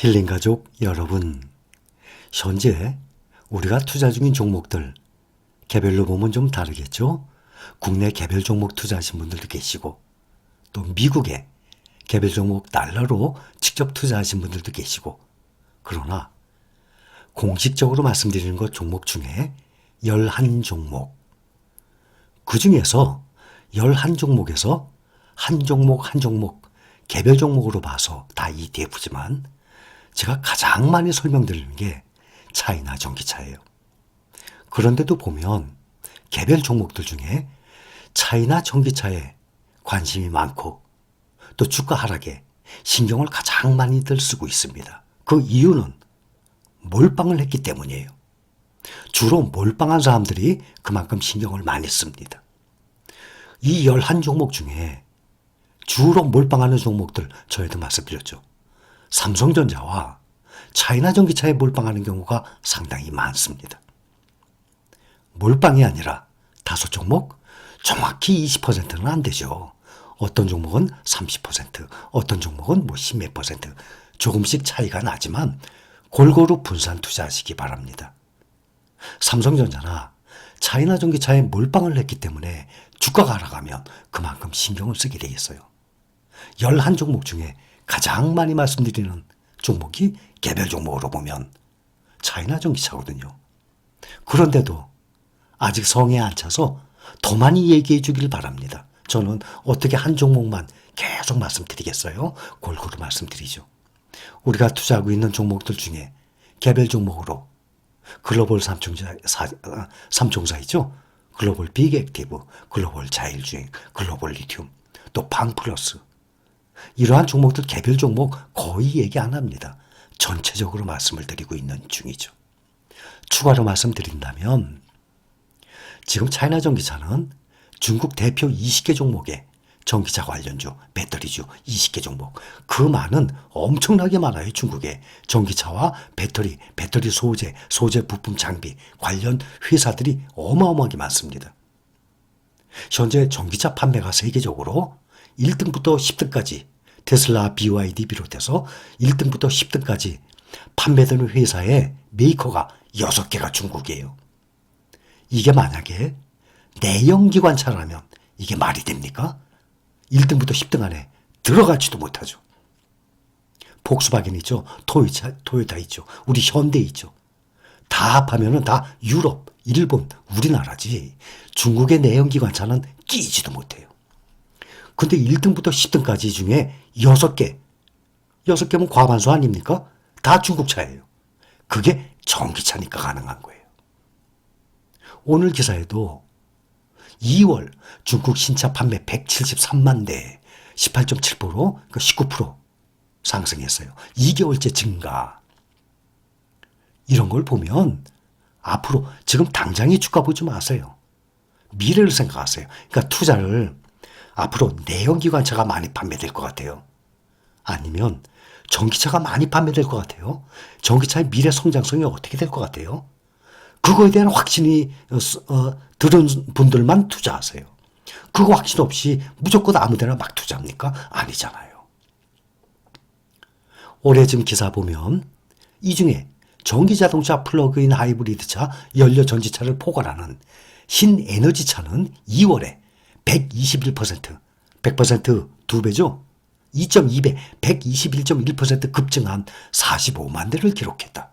힐링가족 여러분, 현재 우리가 투자 중인 종목들 개별로 보면 좀 다르겠죠? 국내 개별 종목 투자하신 분들도 계시고 또 미국에 개별 종목 달러로 직접 투자하신 분들도 계시고, 그러나 공식적으로 말씀드리는 것 종목 중에 11종목, 그 중에서 11종목에서 한 종목 개별 종목으로 봐서 다 ETF지만 제가 가장 많이 설명드리는 게 차이나 전기차예요. 그런데도 보면 개별 종목들 중에 차이나 전기차에 관심이 많고 또 주가 하락에 신경을 가장 많이들 쓰고 있습니다. 그 이유는 몰빵을 했기 때문이에요. 주로 몰빵한 사람들이 그만큼 신경을 많이 씁니다. 이 11종목 중에 주로 몰빵하는 종목들 저희도 말씀드렸죠. 삼성전자와 차이나 전기차에 몰빵하는 경우가 상당히 많습니다. 몰빵이 아니라 다섯 종목 정확히 20%는 안 되죠. 어떤 종목은 30%, 어떤 종목은 뭐 10몇 %, 조금씩 차이가 나지만 골고루 분산 투자하시기 바랍니다. 삼성전자나 차이나 전기차에 몰빵을 했기 때문에 주가가 하락하면 그만큼 신경을 쓰게 되겠어요. 11종목 중에 가장 많이 말씀드리는 종목이 개별 종목으로 보면 차이나 전기차거든요. 그런데도 아직 성에 안 차서 더 많이 얘기해 주길 바랍니다. 저는 어떻게 한 종목만 계속 말씀드리겠어요? 골고루 말씀드리죠. 우리가 투자하고 있는 종목들 중에 개별 종목으로 글로벌 삼총사 있죠? 글로벌 빅액티브, 글로벌 자율주행, 글로벌 리튬, 또 방플러스. 이러한 종목들 개별 종목 거의 얘기 안 합니다. 전체적으로 말씀을 드리고 있는 중이죠. 추가로 말씀드린다면 지금 차이나 전기차는 중국 대표 20개 종목의 전기차 관련주, 배터리주 20개 종목. 그 많은 엄청나게 많아요. 중국에 전기차와 배터리 소재 부품 장비 관련 회사들이 어마어마하게 많습니다. 현재 전기차 판매가 세계적으로 1등부터 10등까지 테슬라, BYD 비롯해서 1등부터 10등까지 판매되는 회사의 메이커가 6개가 중국이에요. 이게 만약에 내연기관차라면 이게 말이 됩니까? 1등부터 10등 안에 들어가지도 못하죠. 폭스바겐 있죠. 토요타 있죠. 우리 현대 있죠. 다 합하면은 다 유럽, 일본, 우리나라지. 중국의 내연기관차는 끼지도 못해요. 근데 1등부터 10등까지 중에 6개면 과반수 아닙니까? 다 중국 차예요. 그게 전기차니까 가능한 거예요. 오늘 기사에도 2월 중국 신차 판매 173만 대, 18.7%, 19% 상승했어요. 2개월째 증가. 이런 걸 보면 앞으로 지금 당장의 주가 보지 마세요. 미래를 생각하세요. 그러니까 투자를 앞으로 내연기관차가 많이 판매될 것 같아요. 아니면 전기차가 많이 판매될 것 같아요. 전기차의 미래 성장성이 어떻게 될 것 같아요? 그거에 대한 확신이 들은 분들만 투자하세요. 그거 확신 없이 무조건 아무데나 막 투자합니까? 아니잖아요. 올해 지금 기사 보면 이 중에 전기자동차 플러그인 하이브리드차 연료 전지차를 포괄하는 신에너지차는 2월에 121%, 100% 2배죠? 2.2배, 121.1% 급증한 45만 대를 기록했다.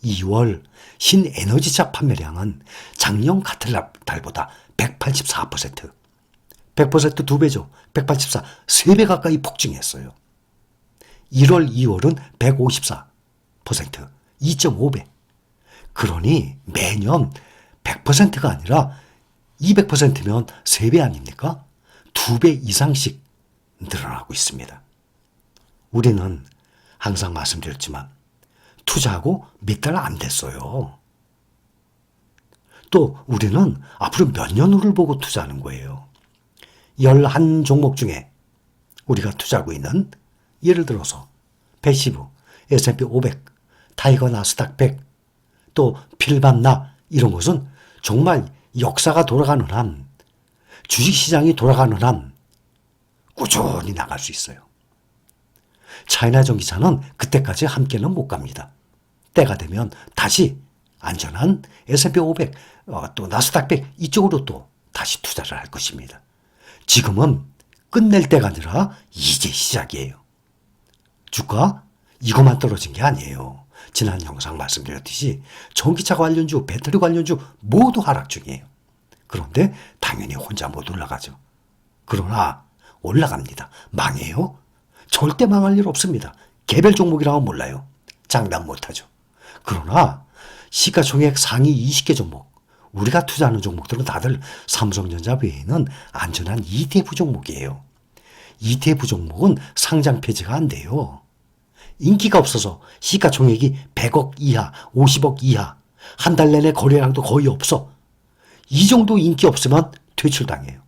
2월 신에너지차 판매량은 작년 같은 달보다 184%, 100% 2배죠. 184, 3배 가까이 폭증했어요. 1월, 2월은 154%, 2.5배. 그러니 매년 100%가 아니라 200%면 3배 아닙니까? 2배 이상씩 늘어나고 있습니다. 우리는 항상 말씀드렸지만 투자하고 몇 달 안 됐어요. 또 우리는 앞으로 몇 년 후를 보고 투자하는 거예요. 11종목 중에 우리가 투자하고 있는, 예를 들어서 패시브, S&P 500, 타이거 나스닥 100, 또 필반나, 이런 것은 정말 역사가 돌아가는 한, 주식시장이 돌아가는 한 꾸준히 나갈 수 있어요. 차이나 전기차는 그때까지 함께는 못 갑니다. 때가 되면 다시 안전한 S&P 500, 또 나스닥 100 이쪽으로 또 다시 투자를 할 것입니다. 지금은 끝낼 때가 아니라 이제 시작이에요. 주가 이것만 떨어진 게 아니에요. 지난 영상 말씀드렸듯이 전기차 관련주, 배터리 관련주 모두 하락 중이에요. 그런데 당연히 혼자 못 올라가죠. 그러나 올라갑니다. 망해요? 절대 망할 일 없습니다. 개별 종목이라면 몰라요. 장담 못하죠. 그러나 시가총액 상위 20개 종목, 우리가 투자하는 종목들은 다들 삼성전자 외에는 안전한 ETF 종목이에요. ETF 종목은 상장 폐지가 안 돼요. 인기가 없어서 시가총액이 100억 이하, 50억 이하, 한 달 내내 거래량도 거의 없어. 이 정도 인기 없으면 퇴출당해요.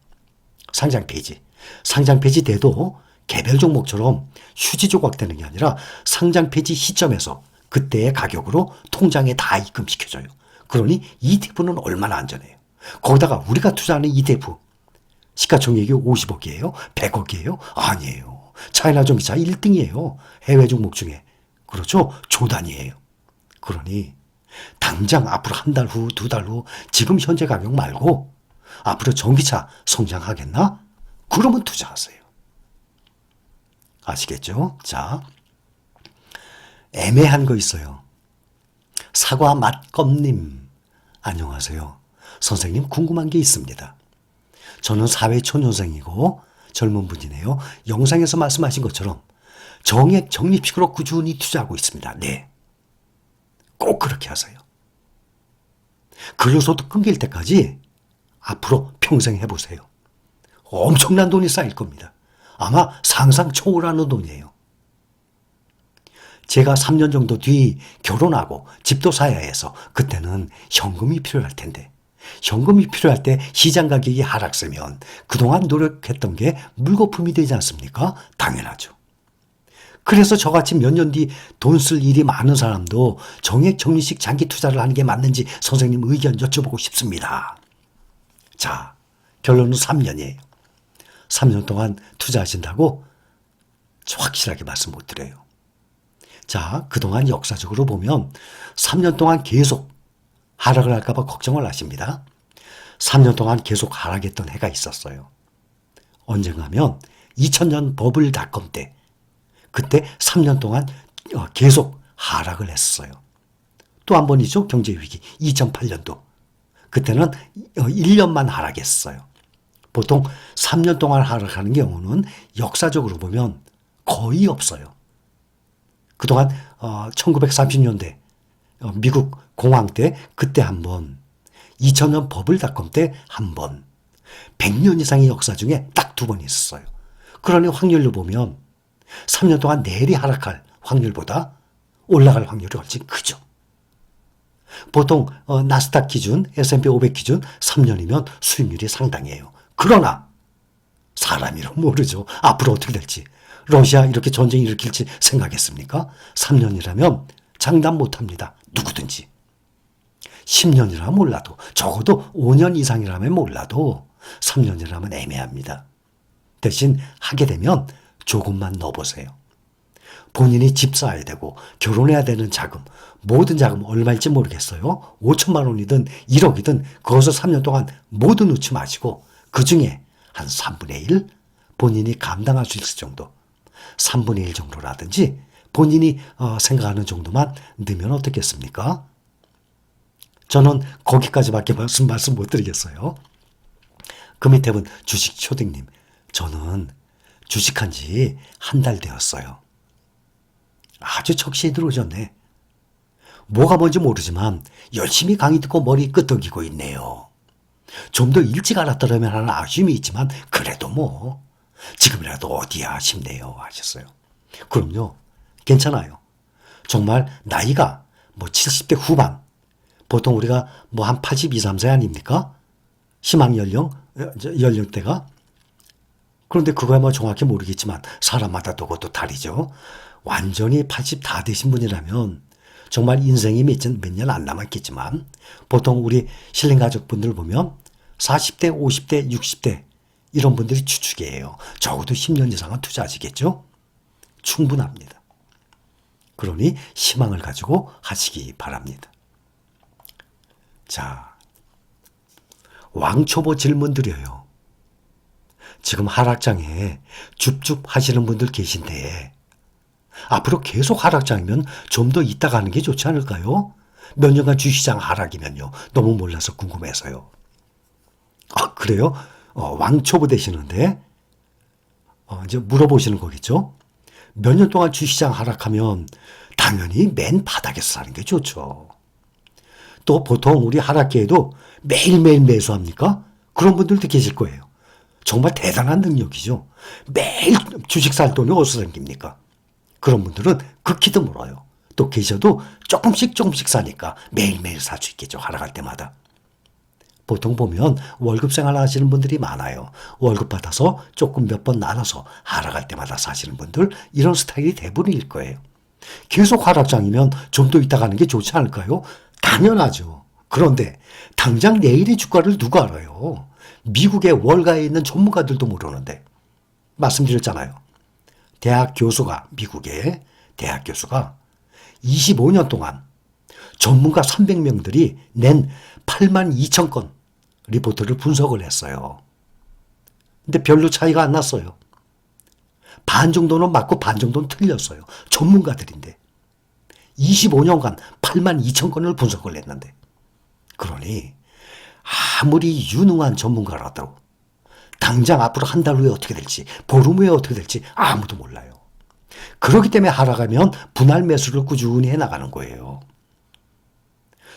상장 폐지. 상장 폐지 돼도 개별 종목처럼 휴지 조각되는 게 아니라 상장 폐지 시점에서 그때의 가격으로 통장에 다 입금시켜줘요. 그러니 ETF는 얼마나 안전해요. 거기다가 우리가 투자하는 ETF 시가총액이 50억이에요? 100억이에요? 아니에요. 차이나 전기차 1등이에요. 해외 종목 중에. 그렇죠? 조단위예요. 그러니 당장 앞으로 한 달 후, 두 달 후 지금 현재 가격 말고 앞으로 전기차 성장하겠나? 그러면 투자하세요. 아시겠죠? 자, 애매한 거 있어요. 사과 맛검님, 안녕하세요. 선생님 궁금한 게 있습니다. 저는 사회초년생이고 젊은 분이네요. 영상에서 말씀하신 것처럼 정액 적립식으로 꾸준히 투자하고 있습니다. 네. 꼭 그렇게 하세요. 근로소득 끊길 때까지 앞으로 평생 해보세요. 엄청난 돈이 쌓일 겁니다. 아마 상상 초월하는 돈이에요. 제가 3년 정도 뒤 결혼하고 집도 사야 해서 그때는 현금이 필요할 텐데 현금이 필요할 때 시장 가격이 하락세면 그동안 노력했던 게 물거품이 되지 않습니까? 당연하죠. 그래서 저같이 몇 년 뒤 돈 쓸 일이 많은 사람도 정액 적립식 장기 투자를 하는 게 맞는지 선생님 의견 여쭤보고 싶습니다. 자, 결론은 3년이에요. 3년 동안 투자하신다고 확실하게 말씀 못 드려요. 자, 그동안 역사적으로 보면 3년 동안 계속 하락을 할까 봐 걱정을 하십니다. 3년 동안 계속 하락했던 해가 있었어요. 언젠가 하면 2000년 버블 닷컴 때 그때 3년 동안 계속 하락을 했어요. 또 한 번이죠. 경제위기 2008년도. 그때는 1년만 하락했어요. 보통 3년 동안 하락하는 경우는 역사적으로 보면 거의 없어요. 그동안 1930년대 미국 공황 때 그때 한 번, 2000년 버블닷컴 때 한 번, 100년 이상의 역사 중에 딱 두 번 있었어요. 그러니 확률로 보면 3년 동안 내리 하락할 확률보다 올라갈 확률이 훨씬 크죠. 보통 나스닥 기준, S&P 500 기준 3년이면 수익률이 상당해요. 그러나 사람이라 모르죠. 앞으로 어떻게 될지. 러시아 이렇게 전쟁 일으킬지 생각했습니까? 3년이라면 장담 못합니다. 누구든지. 10년이라면 몰라도 적어도 5년 이상이라면 몰라도 3년이라면 애매합니다. 대신 하게 되면 조금만 넣어보세요. 본인이 집 사야 되고 결혼해야 되는 자금, 모든 자금 얼마일지 모르겠어요. 5천만 원이든 1억이든 그것을 3년 동안 모두 넣지 마시고 그중에 한 3분의 1 본인이 감당할 수 있을 정도, 3분의 1 정도라든지 본인이 생각하는 정도만 넣으면 어떻겠습니까? 저는 거기까지밖에 말씀 못 드리겠어요. 그 밑에 분 주식 초딩님, 저는 주식한 지 한 달 되었어요. 아주 적시에 들어오셨네. 뭐가 뭔지 모르지만 열심히 강의 듣고 머리 끄덕이고 있네요. 좀 더 일찍 알았더라면 하는 아쉬움이 있지만 그래도 뭐 지금이라도 어디야 싶네요 하셨어요. 그럼요. 괜찮아요. 정말 나이가 뭐 70대 후반, 보통 우리가 뭐 한 82, 3세 아닙니까? 희망 연령대가. 그런데 그거야 뭐 정확히 모르겠지만 사람마다 또 그것도 다르죠. 완전히 80 다 되신 분이라면 정말 인생이 몇 년 안 남았겠지만 보통 우리 신랑 가족분들 보면 40대, 50대, 60대 이런 분들이 추측이에요. 적어도 10년 이상은 투자하시겠죠? 충분합니다. 그러니 희망을 가지고 하시기 바랍니다. 자, 왕초보 질문 드려요. 지금 하락장에 줍줍 하시는 분들 계신데 앞으로 계속 하락장이면 좀 더 있다 가는 게 좋지 않을까요? 몇 년간 주시장 하락이면요. 너무 몰라서 궁금해서요. 아, 그래요? 왕초보 되시는데 이제 물어보시는 거겠죠? 몇 년 동안 주시장 하락하면 당연히 맨 바닥에서 사는 게 좋죠. 또 보통 우리 하락기에도 매일매일 매수합니까? 그런 분들도 계실 거예요. 정말 대단한 능력이죠. 매일 주식 살 돈이 어디서 생깁니까? 그런 분들은 극히 드물어요. 또 계셔도 조금씩 사니까 매일매일 살 수 있겠죠. 하락할 때마다. 보통 보면 월급 생활 하시는 분들이 많아요. 월급 받아서 조금 몇 번 나눠서 하락할 때마다 사시는 분들, 이런 스타일이 대부분일 거예요. 계속 하락장이면 좀 더 있다 가는 게 좋지 않을까요? 당연하죠. 그런데 당장 내일의 주가를 누가 알아요? 미국의 월가에 있는 전문가들도 모르는데. 말씀드렸잖아요. 미국의 대학 교수가 25년 동안 전문가 300명들이 낸 8만 2천 건 리포트를 분석을 했어요. 근데 별로 차이가 안 났어요. 반 정도는 맞고 반 정도는 틀렸어요. 전문가들인데. 25년간 8만 2천 건을 분석을 했는데. 그러니 아무리 유능한 전문가라도 당장 앞으로 한 달 후에 어떻게 될지, 보름 후에 어떻게 될지 아무도 몰라요. 그렇기 때문에 하락하면 분할 매수를 꾸준히 해나가는 거예요.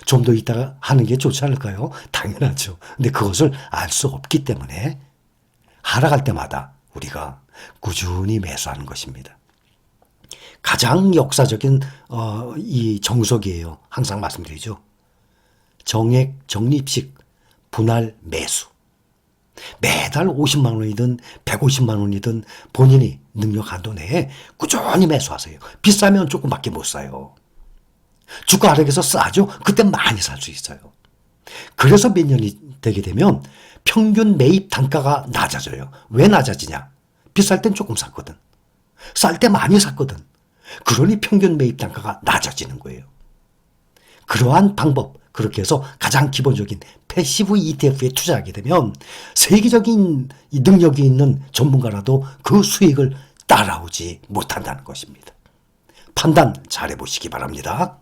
좀 더 있다가 하는 게 좋지 않을까요? 당연하죠. 근데 그것을 알 수 없기 때문에 하락할 때마다 우리가 꾸준히 매수하는 것입니다. 가장 역사적인 이 정석이에요. 항상 말씀드리죠. 정액, 적립식, 분할 매수. 매달 50만 원이든 150만 원이든 본인이 능력 한도 내에 꾸준히 매수하세요. 비싸면 조금밖에 못 사요. 주가 하락해서 싸죠? 그때 많이 살 수 있어요. 그래서 몇 년이 되게 되면 평균 매입 단가가 낮아져요. 왜 낮아지냐? 비쌀 땐 조금 샀거든. 쌀 때 많이 샀거든. 그러니 평균 매입 단가가 낮아지는 거예요. 그러한 방법, 그렇게 해서 가장 기본적인 패시브 ETF에 투자하게 되면 세계적인 능력이 있는 전문가라도 그 수익을 따라오지 못한다는 것입니다. 판단 잘해 보시기 바랍니다.